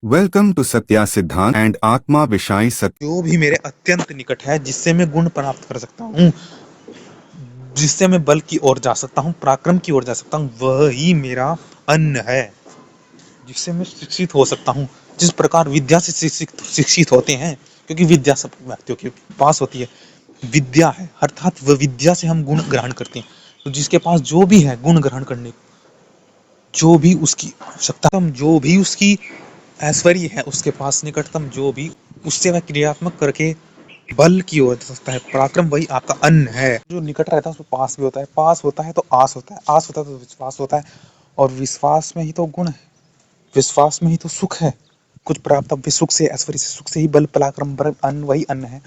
Welcome to Satya सिद्धांत and आत्मा विषाई सत्य। जो भी मेरे अत्यंत निकट है, जिससे मैं गुण प्राप्त कर सकता हूँ, जिससे मैं बल की ओर जा सकता हूँ, पराक्रम की ओर जा सकता हूँ, वह ही मेरा अन्न है। जिससे मैं शिक्षित हो सकता हूँ, जिस प्रकार विद्या से शिक्षित होते हैं, क्योंकि विद्या सब व्यक्तियों के पास होती है। विद्या है अर्थात वह विद्या से हम गुण ग्रहण करते हैं। तो जिसके पास जो भी है गुण ग्रहण करने, जो भी उसकी सक्षम, जो भी उसकी ऐश्वर्य है, उसके पास निकटतम जो भी, उससे वह क्रियात्मक करके बल की ओर जा सकता है। पराक्रम वही आपका अन्न है। जो निकट रहता है उसमें पास भी होता है, पास होता है तो आस होता है, आस होता है तो विश्वास होता है, और विश्वास में ही तो गुण है, विश्वास में ही तो सुख है। कुछ प्राप्तव्य सुख से, ऐश्वर्य से, सुख से ही बल पराक्रम पर अन्न वही अन्न है।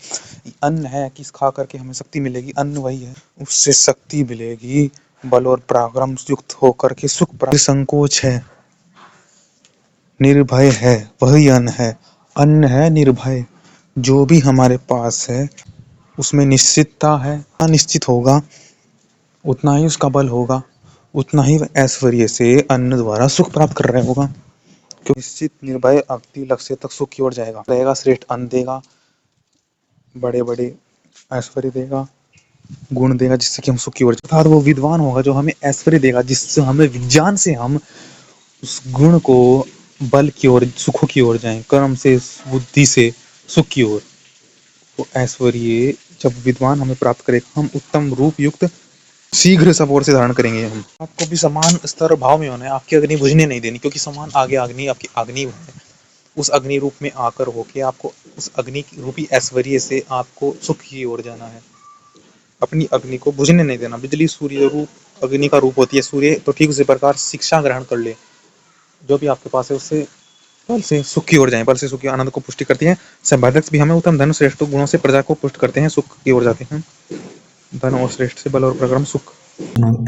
अन्न है कि खा करके हमें शक्ति मिलेगी, अन्न वही है, उससे शक्ति मिलेगी। बल और पराक्रम युक्त होकर के सुख प्राप्त, संकोच है, निर्भय है, वही अन्न है। अन्न है निर्भय। जो भी हमारे पास है उसमें निश्चितता है। निश्चित होगा उतना ही उसका बल होगा, उतना ही ऐश्वर्य से अन्न द्वारा सुख प्राप्त कर रहा होगा। क्योंकि निश्चित निर्भय अगति लक्ष्य तक सुख की ओर जाएगा, रहेगा, श्रेष्ठ अन्न देगा, बड़े बड़े ऐश्वर्य देगा, गुण देगा, जिससे कि हम सुख की ओर, अर्थात वो विद्वान होगा जो हमें ऐश्वर्य देगा, जिससे हमें विज्ञान से हम उस गुण को, बल की ओर, सुखों की ओर जाएं, कर्म से, बुद्धि से सुख की ओर। तो ऐश्वर्य जब विद्वान हमें प्राप्त करेगा, हम उत्तम रूप युक्त शीघ्र सब ओर से धारण करेंगे। हम आपको भी समान स्तर भाव में होना है, आपकी अग्नि बुझने नहीं देनी, क्योंकि समान आगे अग्नि आपकी अग्नि है। उस अग्नि रूप में आकर होके आपको उस अग्नि रूपी ऐश्वर्य से आपको सुख की ओर जाना है। अपनी अग्नि को बुझने नहीं देना। बिजली सूर्य रूप अग्नि का रूप होती है, सूर्य तो ठीक उसी प्रकार शिक्षा ग्रहण कर ले, जो भी आपके पास है उससे बल से सुख की ओर जाएं। बल से सुख की आनंद को पुष्टि करती है। संपादक भी हमें उत्तम धन श्रेष्ठ गुणों से प्रजा को पुष्ट करते हैं, सुख की ओर जाते हैं। धन और श्रेष्ठ से बल और पराक्रम सुख।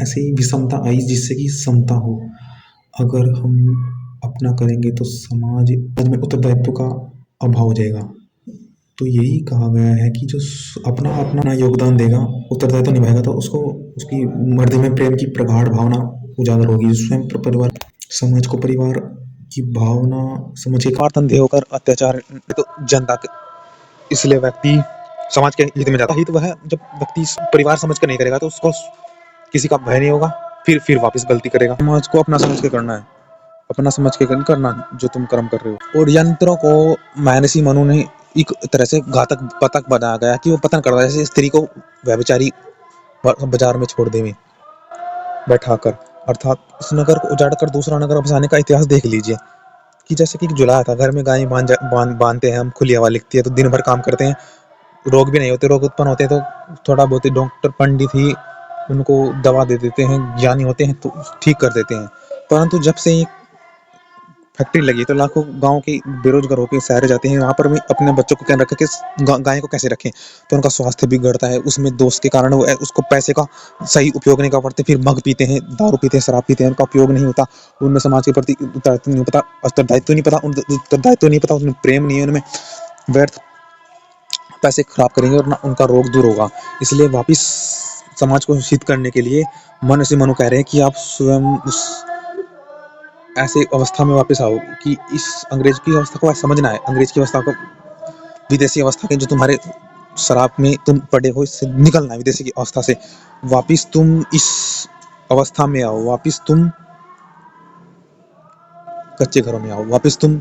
ऐसे ही विषमता आई जिससे कि समता हो। अगर हम अपना करेंगे तो समाज में उत्तरदायित्व का अभाव हो जाएगा। तो यही कहा गया है कि जो अपना अपना योगदान देगा, उत्तरदायित्व निभाएगा, तो उसको उसकी हृदय में प्रेम की प्रगाढ़ भावना उजागर होगी। स्वयं परिवार, समाज को परिवार की भावना समझ के अंधे होकर अत्याचार तो जनता के, इसलिए व्यक्ति समाज के हित में जाता है। हित वह जब व्यक्ति परिवार समझ कर नहीं करेगा तो उसको किसी का भय नहीं होगा, फिर वापस गलती करेगा। समाज को अपना समझ के करना है, अपना समझ के करना जो तुम कर्म कर रहे हो। और यंत्रों को महर्षि मनु ने एक तरह से घातक पतक बनाया गया कि वो पतन कर रहा है। जैसे स्त्री को व्यभिचारी बाजार में छोड़ देवे बैठाकर, अर्थात इस नगर को उजाड़ कर दूसरा नगर बसाने का इतिहास देख लीजिए। कि जैसे कि जुलाहा था, घर में गाय बांधते हैं हम, खुली हवा लिखती है तो दिन भर काम करते हैं, रोग भी नहीं होते, रोग उत्पन्न होते हैं तो थोड़ा बहुत ही डॉक्टर पंडित ही उनको दवा दे देते हैं, ज्ञानी होते हैं तो ठीक कर देते हैं। परंतु जब से फैक्ट्री लगी तो लाखों गांव के बेरोजगार होकर शहर जाते हैं, वहां पर भी अपने बच्चों को क्या रखें कि गाय को कैसे रखें, तो उनका स्वास्थ्य बिगड़ता है। उसमें दोष के कारण वो उसको पैसे का सही उपयोग नहीं कर पाते, फिर मग पीते हैं, दारू पीते हैं, शराब पीते हैं, उनका उपयोग नहीं होता, उनमें समाज के प्रति उत्तरदायित्व नहीं पता, उत्तरदायित्व नहीं पता, उत्तरदायित्व नहीं पता, उनमें प्रेम नहीं है, उनमें व्यर्थ पैसे खराब करेंगे और ना उनका रोग दूर होगा। इसलिए वापिस समाज को हित करने के लिए मन से मनु कह रहे हैं कि आप स्वयं उस ऐसे अवस्था में वापस आओ कि इस अंग्रेज की अवस्था को समझना है, अंग्रेज की अवस्था को, विदेशी अवस्था के जो तुम्हारे शराब में तुम पड़े हो, इससे निकलना है। विदेशी की अवस्था से वापिस तुम इस अवस्था में आओ, वापिस तुम कच्चे घरों में आओ, वापिस तुम